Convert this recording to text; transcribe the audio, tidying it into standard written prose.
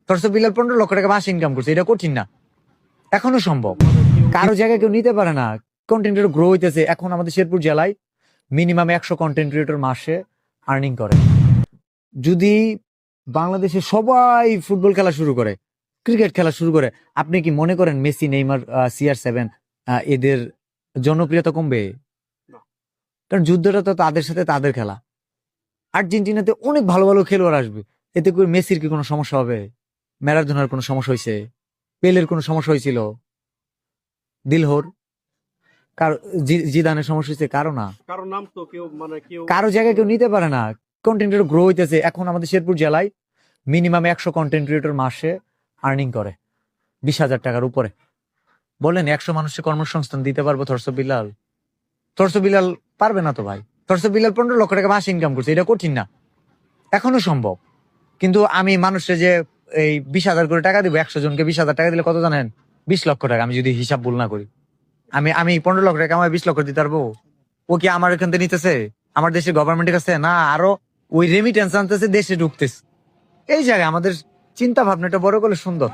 থরস বিলাল 15 লক্ষ টাকা মাসে ইনকাম করছে, এটা কঠিন না, এখনো সম্ভব। কারো জায়গায় কেউ নিতে পারে না। কন্টেন্ট ক্রিয়েটর গ্রো হইতেছে। এখন আমাদের শেরপুর জেলায় মিনিমাম 100 কন্টেন্ট ক্রিয়েটর মাসে আর্নিং করে। যদি বাংলাদেশে সবাই ফুটবল খেলা শুরু করে, ক্রিকেট খেলা শুরু করে, আপনি কি মনে করেন মেসি, নেইমার, CR7 এদের জনপ্রিয়তা কমবে? কারণ যুদ্ধটা তো তাদের সাথে তাদের খেলা। আর্জেন্টিনাতে অনেক ভালো ভালো খেলোয়াড় আসবে, এতে করে মেসির কি কোনো সমস্যা হবে? ম্যারাডোনার কোনো সমস্যা হয়েছে? পেলের কোনো সমস্যা হয়েছিল? দিলহর কারো, জিদানের সমস্যা হয়েছে? কারো না। কারো নাম তো কেউ কারো জায়গায় কেউ নিতে পারে না। কন্টেন্ট ক্রিয়েটর গ্রো হইতেছে। এখন আমাদের শেরপুর জেলায় মিনিমাম 100 কন্টেন্ট ক্রিয়েটর মাসে আর্নিং করে 20,000 টাকার উপরে। বলেন 100 মানুষের কর্মসংস্থান দিতে পারবো থরস বিলাল? থরস বিলাল পারবে না তো ভাই। থরস বিলাল 15 লক্ষ টাকা মাসে ইনকাম করছে, এটা কঠিন না, এখনো সম্ভব। কিন্তু আমি মানুষের যে এই 20,000 করে টাকা দিব, 100 জনকে 20,000 টাকা দিলে কত জানেন? 20 লক্ষ টাকা। আমি যদি হিসাব ভুল না করি, আমি 15 লক্ষ টাকা আমার 20 লক্ষ দিতে পারবো? ও কি আমার এখান থেকে নিতেছে? আমার দেশের গভর্নমেন্টের কাছে না, আরো ওই রেমিটেন্স আনতেছে, দেশে ঢুকতেছে। এই জায়গায় আমাদের চিন্তা ভাবনাটা বড় করলে সুন্দর।